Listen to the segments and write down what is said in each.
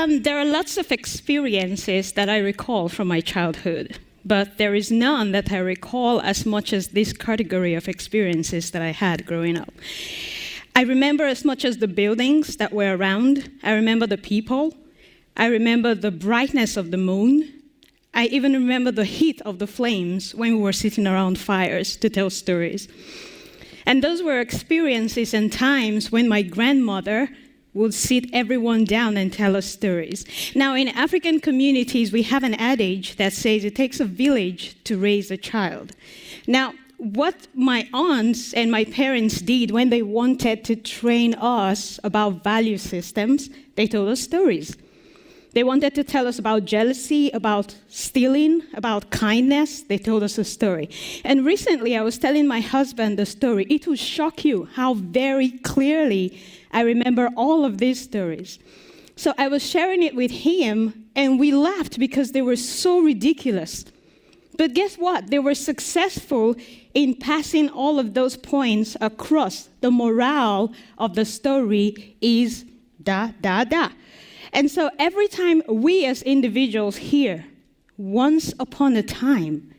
There are lots of experiences that I recall from my childhood, but there is none that I recall as much as this category of experiences that I had growing up. I remember as much as the buildings that were around. I remember the people. I remember the brightness of the moon. I even remember the heat of the flames when we were sitting around fires to tell stories. And those were experiences and times when my grandmother would sit everyone down and tell us stories. Now, in African communities, we have an adage that says it takes a village to raise a child. Now, what my aunts and my parents did when they wanted to train us about value systems, they told us stories. They wanted to tell us about jealousy, about stealing, about kindness. They told us a story. And recently, I was telling my husband the story. It will shock you how very clearly I remember all of these stories. So I was sharing it with him, and we laughed because they were so ridiculous. But guess what? They were successful in passing all of those points across. The morale of the story is da, da, da. And so every time we as individuals hear, once upon a time,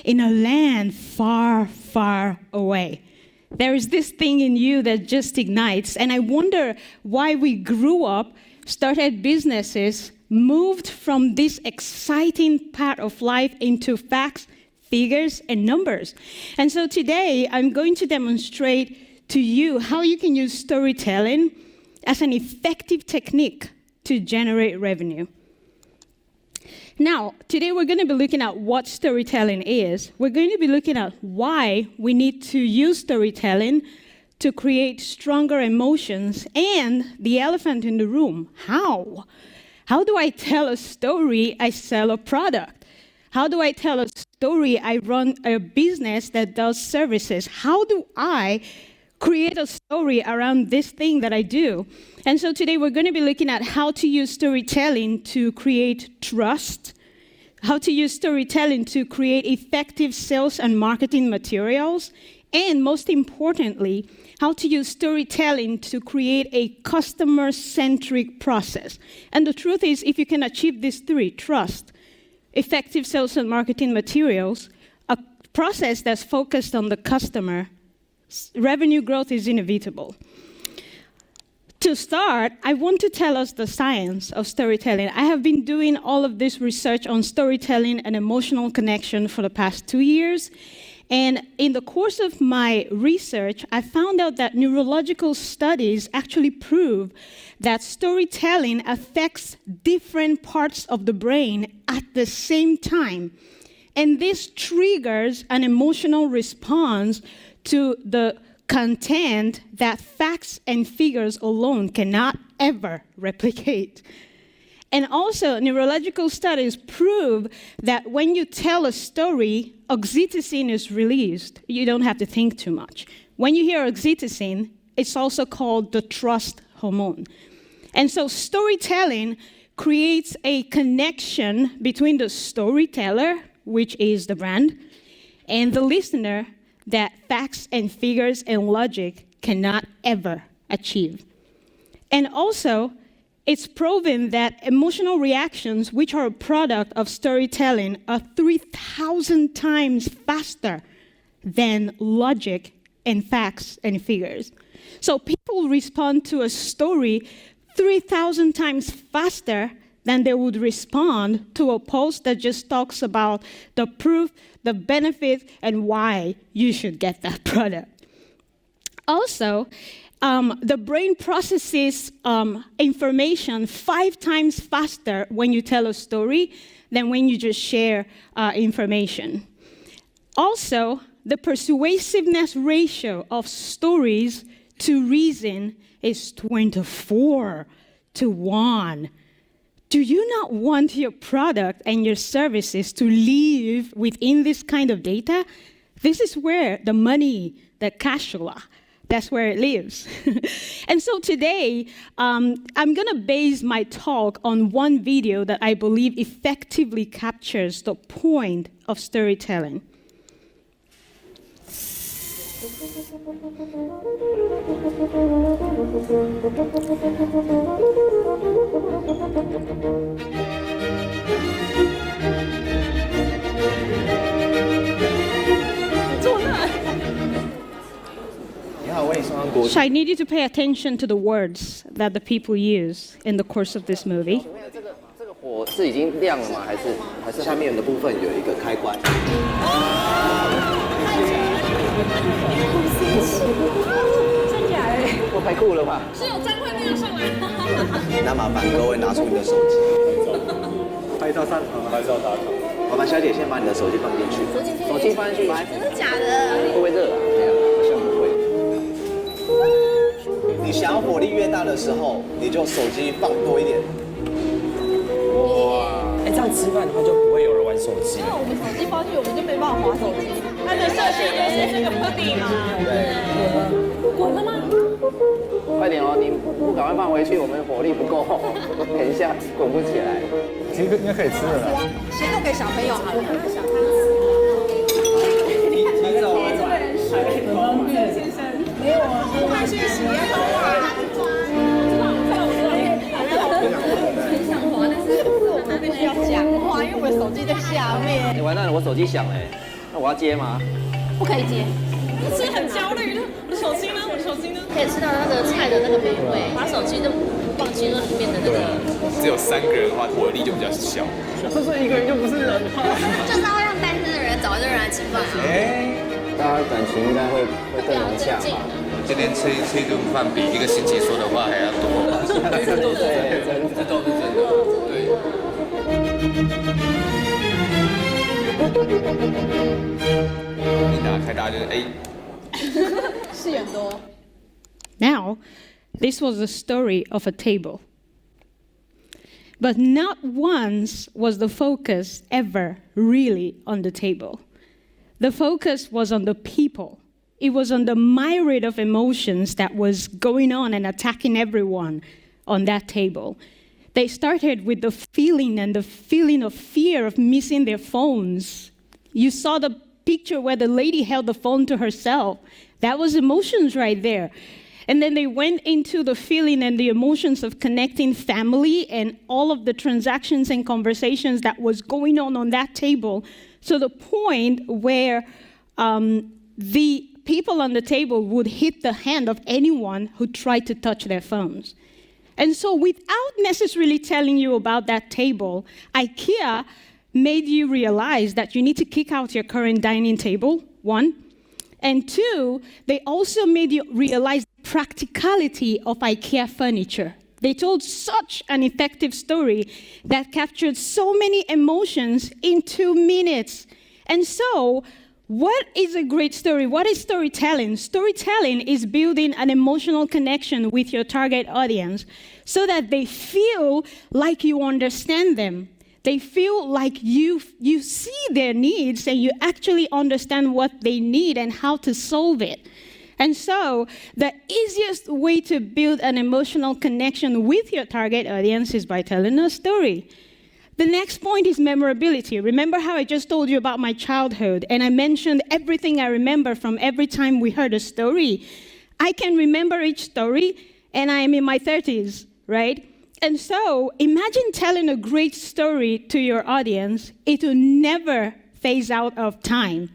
in a land far, far away, there is this thing in you that just ignites. And I wonder why we grew up, started businesses, moved from this exciting part of life into facts, figures, and numbers. And so today, I'm going to demonstrate to you how you can use storytelling as an effective technique to generate revenue. Now, today we're going to be looking at what storytelling is. We're going to be looking at why we need to use storytelling to create stronger emotions, and the elephant in the room, how? How do I tell a story I sell a product? How do I tell a story I run a business that does services? How do I create a story around this thing that I do? And so today we're going to be looking at how to use storytelling to create trust, how to use storytelling to create effective sales and marketing materials, and most importantly, how to use storytelling to create a customer-centric process. And the truth is, if you can achieve these three, trust, effective sales and marketing materials, a process that's focused on the customer, revenue growth is inevitable. To start, I want to tell us the science of storytelling. I have been doing all of this research on storytelling and emotional connection for the past 2 years. And in the course of my research, I found out that neurological studies actually prove that storytelling affects different parts of the brain at the same time. And this triggers an emotional response to the content that facts and figures alone cannot ever replicate. And also, neurological studies prove that when you tell a story, oxytocin is released. You don't have to think too much. When you hear oxytocin, it's also called the trust hormone. And so storytelling creates a connection between the storyteller, which is the brand, and the listener that facts and figures and logic cannot ever achieve. And also, it's proven that emotional reactions, which are a product of storytelling, are 3,000 times faster than logic and facts and figures. So people respond to a story 3,000 times faster than they would respond to a post that just talks about the proof, the benefit, and why you should get that product. Also, the brain processes information 5 times faster when you tell a story than when you just share information. Also, the persuasiveness ratio of stories to reason is 24 to 1. Do you not want your product and your services to live within this kind of data? This is where the money, the cashola, that's where it lives. And so today, I'm going to base my talk on one video that I believe effectively captures the point of storytelling. So I need you to pay attention to the words that the people use in the course of this movie. 这个火是已经亮了吗？还是下面的部分有一个开关？我太酷了吧！是有张惠妹要上来。那麻烦各位拿出你的手机，拍照上传，拍照打卡。麻烦小姐先把你的手机放进去，手机放进去，真的假的？会不会热啊？没有，好像不会。你想要火力越大的时候，你就手机放多一点。哇！这样吃饭的话就不会有人玩手机。那我们手机放进去，我们就没办法滑手机。它的设计就是这个 pudding 嘛。对。滚了吗？快点哦，你不赶快放回去，我们火力不够，等一下滚不起来。其实应该可以吃的啦。先弄给小朋友好了。小汤匙。你走。很方便，先生。没有啊，快讯息要通话。必须要讲话，因为我的手机在下面。你完蛋了，我手机响了，那我要接吗？不可以接。是很焦虑，我的手机呢？我的手机呢？可以吃到那个菜的那个美味，把手机都放进里面的那个。只有3个人的话，火力就比较小。这一个人就不是人。就是要让单身的人找一个人来吃饭啊。大家感情应该会更融洽吧？今天吃一顿饭比一个星期说的话还要多。这都是真的，这都是真的，对。一打开大家就是是很多。Now, this was the story of a table. But not once was the focus ever really on the table. The focus was on the people. It was on the myriad of emotions that was going on and attacking everyone on that table. They started with the feeling of fear of missing their phones. You saw the picture where the lady held the phone to herself. That was emotions right there. And then they went into the feeling and the emotions of connecting family and all of the transactions and conversations that was going on that table, to the point where the people on the table would hit the hand of anyone who tried to touch their phones. And so without necessarily telling you about that table, IKEA made you realize that you need to kick out your current dining table, 1. And 2, they also made you realize the practicality of IKEA furniture. They told such an effective story that captured so many emotions in 2 minutes. And so, what is a great story? What is storytelling? Storytelling is building an emotional connection with your target audience so that they feel like you understand them. They feel like you see their needs and you actually understand what they need and how to solve it. And so, the easiest way to build an emotional connection with your target audience is by telling a story. The next point is memorability. Remember how I just told you about my childhood, and I mentioned everything I remember from every time we heard a story. I can remember each story, and I am in my 30s, right? And so, imagine telling a great story to your audience. It will never phase out of time.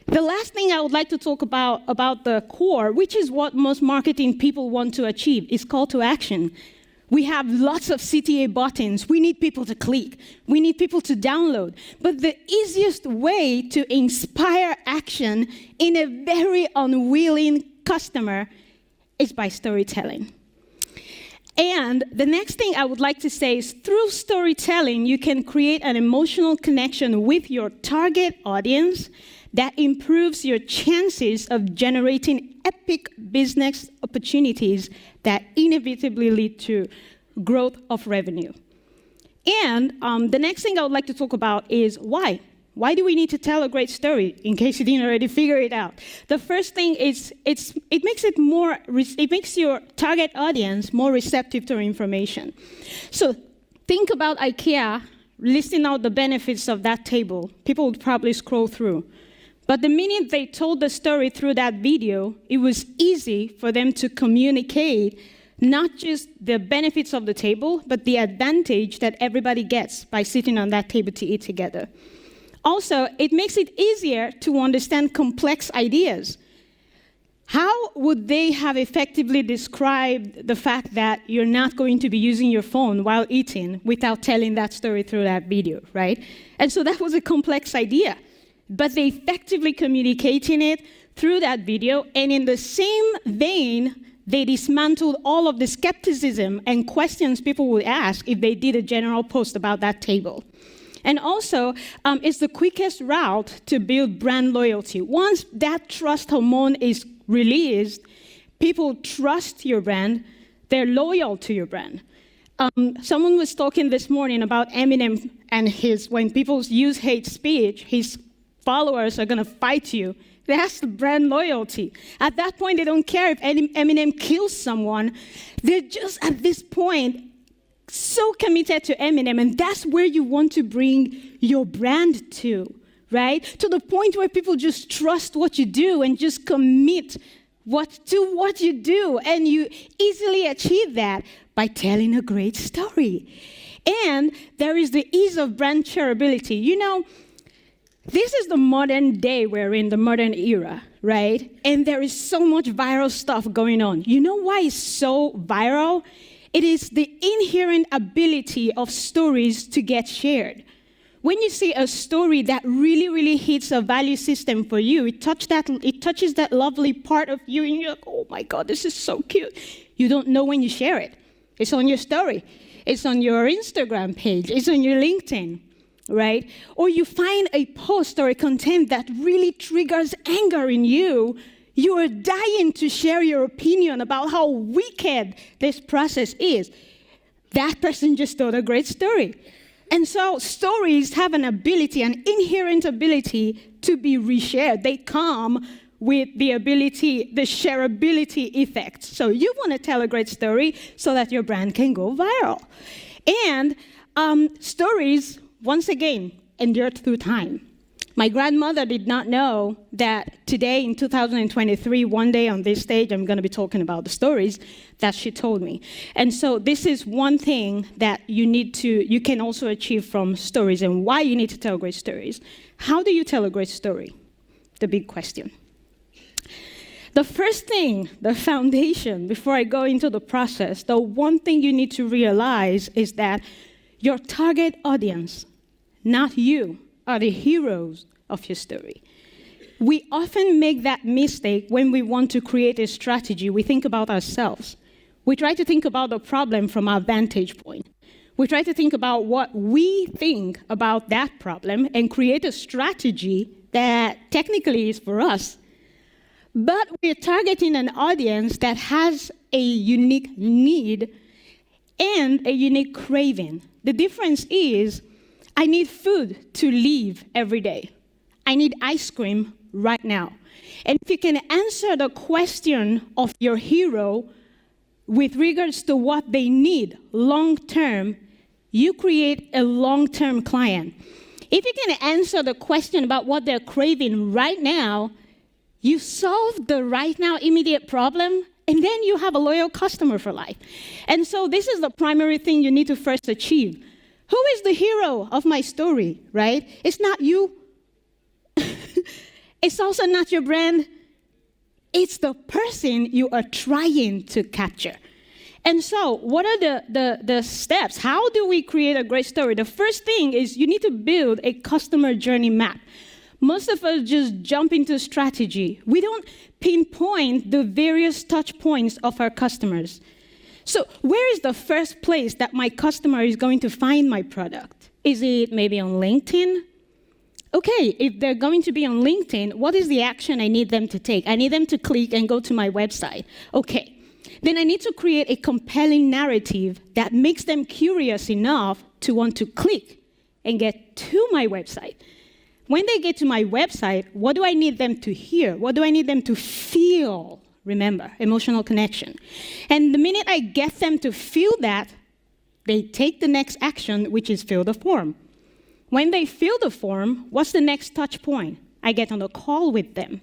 The last thing I would like to talk about the core, which is what most marketing people want to achieve, is call to action. We have lots of CTA buttons. We need people to click. We need people to download. But the easiest way to inspire action in a very unwilling customer is by storytelling. And the next thing I would like to say is through storytelling, you can create an emotional connection with your target audience that improves your chances of generating epic business opportunities that inevitably lead to growth of revenue. And the next thing I would like to talk about is why. Why do we need to tell a great story, in case you didn't already figure it out? The first thing is it makes your target audience more receptive to information. So think about IKEA listing out the benefits of that table. People would probably scroll through. But the minute they told the story through that video, it was easy for them to communicate not just the benefits of the table, but the advantage that everybody gets by sitting on that table to eat together. Also, it makes it easier to understand complex ideas. How would they have effectively described the fact that you're not going to be using your phone while eating without telling that story through that video, right? And so that was a complex idea, but they effectively communicating it through that video, and in the same vein, they dismantled all of the skepticism and questions people would ask if they did a general post about that table. And also, it's the quickest route to build brand loyalty. Once that trust hormone is released, people trust your brand, they're loyal to your brand. Someone was talking this morning about Eminem and when people use hate speech, his followers are gonna fight you. That's brand loyalty. At that point, they don't care if Eminem kills someone. They're just, at this point, so committed to Eminem, and that's where you want to bring your brand to, right? To the point where people just trust what you do and just commit to what you do, and you easily achieve that by telling a great story. And there is the ease of brand shareability. You know, this is the modern day we're in, the modern era, right? And there is so much viral stuff going on. You know why it's so viral? It is the inherent ability of stories to get shared. When you see a story that really, really hits a value system for you, it touches that lovely part of you, and you're like, oh my God, this is so cute. You don't know when you share it. It's on your story. It's on your Instagram page. It's on your LinkedIn, right? Or you find a post or a content that really triggers anger in you. You are dying to share your opinion about how wicked this process is. That person just told a great story. And so stories have an inherent ability to be reshared. They come with the shareability effect. So you want to tell a great story so that your brand can go viral. And stories, once again, endure through time. My grandmother did not know that today, in 2023, one day on this stage, I'm going to be talking about the stories that she told me. And so this is one thing that you can also achieve from stories, and why you need to tell great stories. How do you tell a great story? The big question. The first thing, the foundation, before I go into the process, the one thing you need to realize is that your target audience, not you, are the heroes of your story. We often make that mistake when we want to create a strategy. We think about ourselves. We try to think about the problem from our vantage point. We try to think about what we think about that problem and create a strategy that technically is for us. But we're targeting an audience that has a unique need and a unique craving. The difference is, I need food to live every day. I need ice cream right now. And if you can answer the question of your hero with regards to what they need long-term, you create a long-term client. If you can answer the question about what they're craving right now, you solve the right now immediate problem, and then you have a loyal customer for life. And so this is the primary thing you need to first achieve. Who is the hero of my story, right? It's not you. It's also not your brand. It's the person you are trying to capture. And so what are the steps? How do we create a great story? The first thing is you need to build a customer journey map. Most of us just jump into strategy. We don't pinpoint the various touch points of our customers. So where is the first place that my customer is going to find my product? Is it maybe on LinkedIn? Okay, if they're going to be on LinkedIn, what is the action I need them to take? I need them to click and go to my website. Okay, then I need to create a compelling narrative that makes them curious enough to want to click and get to my website. When they get to my website, what do I need them to hear? What do I need them to feel? Remember, emotional connection. And the minute I get them to feel that, they take the next action, which is fill the form. When they fill the form, what's the next touch point? I get on the call with them.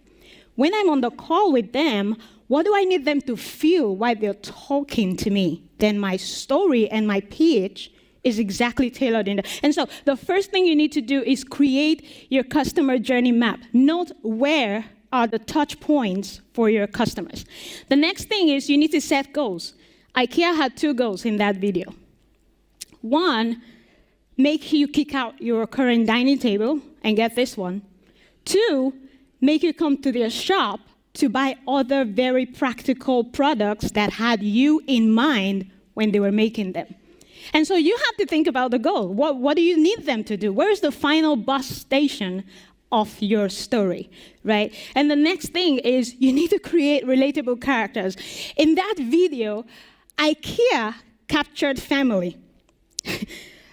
When I'm on the call with them, what do I need them to feel while they're talking to me? Then my story and my pitch is exactly tailored in that. And so the first thing you need to do is create your customer journey map. Note where are the touch points for your customers. The next thing is you need to set goals. IKEA had 2 goals in that video. 1, make you kick out your current dining table and get this one. 2, make you come to their shop to buy other very practical products that had you in mind when they were making them. And so you have to think about the goal. What do you need them to do? Where's the final bus station of your story, right? And the next thing is you need to create relatable characters. In that video, IKEA captured family.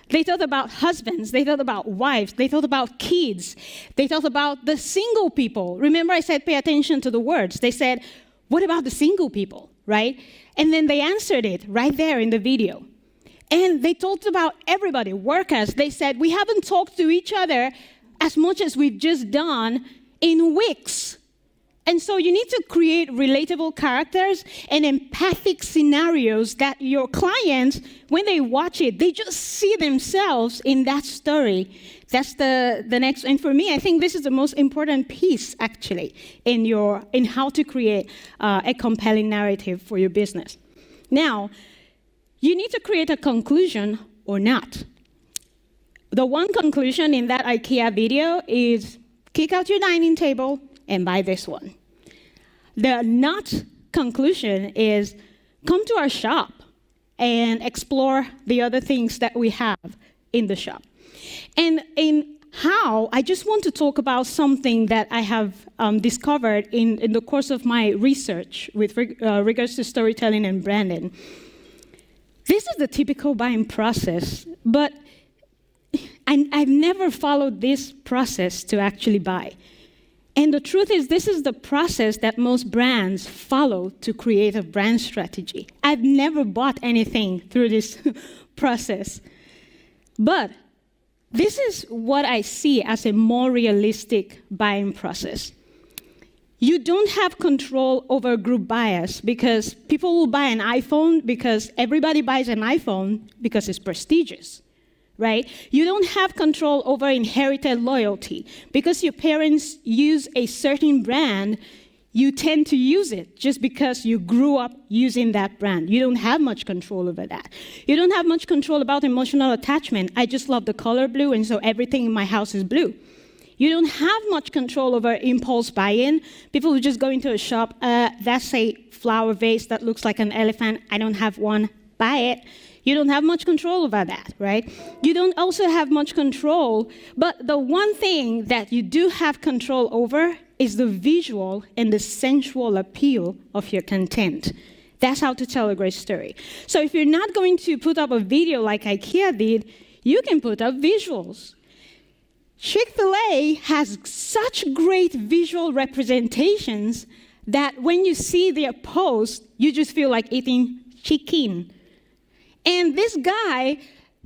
They thought about husbands, they thought about wives, they thought about kids, they thought about the single people. Remember I said pay attention to the words. They said, what about the single people, right? And then they answered it right there in the video. And they talked about everybody, workers. They said, we haven't talked to each other as much as we've just done in weeks. And so you need to create relatable characters and empathic scenarios that your clients, when they watch it, they just see themselves in that story. That's the next. And for me, I think this is the most important piece, actually, in how to create a compelling narrative for your business. Now, you need to create a conclusion or not. The one conclusion in that IKEA video is kick out your dining table and buy this one. The not conclusion is come to our shop and explore the other things that we have in the shop. And in how, I just want to talk about something that I have discovered in the course of my research with regards to storytelling and branding. This is the typical buying process, but I've never followed this process to actually buy. And the truth is, this is the process that most brands follow to create a brand strategy. I've never bought anything through this process. But this is what I see as a more realistic buying process. You don't have control over group bias because people will buy an iPhone because everybody buys an iPhone because it's prestigious, right? You don't have control over inherited loyalty. Because your parents use a certain brand, you tend to use it just because you grew up using that brand. You don't have much control over that. You don't have much control about emotional attachment. I just love the color blue, and so everything in my house is blue. You don't have much control over impulse buy-in. People who just go into a shop, that's a flower vase that looks like an elephant. I don't have one. Buy it. You don't have much control over that, right? You don't also have much control, but the one thing that you do have control over is the visual and the sensual appeal of your content. That's how to tell a great story. So if you're not going to put up a video like IKEA did, you can put up visuals. Chick-fil-A has such great visual representations that when you see their post, you just feel like eating chicken. And this guy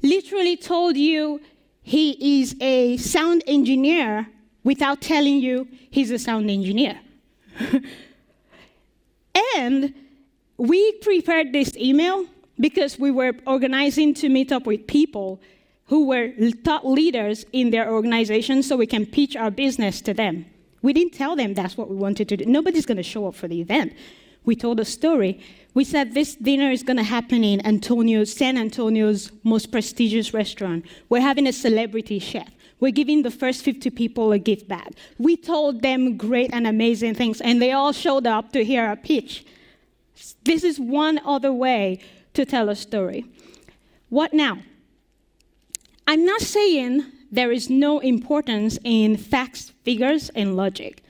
literally told you he is a sound engineer without telling you he's a sound engineer. And we prepared this email because we were organizing to meet up with people who were thought leaders in their organization so we can pitch our business to them. We didn't tell them that's what we wanted to do. Nobody's going to show up for the event. We told a story. We said this dinner is going to happen in San Antonio's most prestigious restaurant. We're having a celebrity chef. We're giving the first 50 people a gift bag. We told them great and amazing things, and they all showed up to hear our pitch. This is one other way to tell a story. What now? I'm not saying there is no importance in facts, figures, and logic.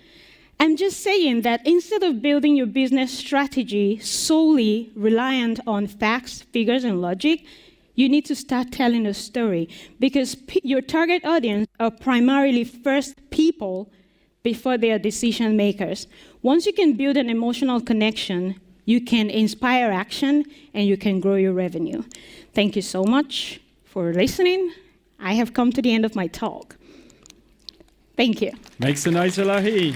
I'm just saying that instead of building your business strategy solely reliant on facts, figures, and logic, you need to start telling a story because your target audience are primarily first people before they are decision makers. Once you can build an emotional connection, you can inspire action and you can grow your revenue. Thank you so much for listening. I have come to the end of my talk. Thank you. Make some noise, Elahi.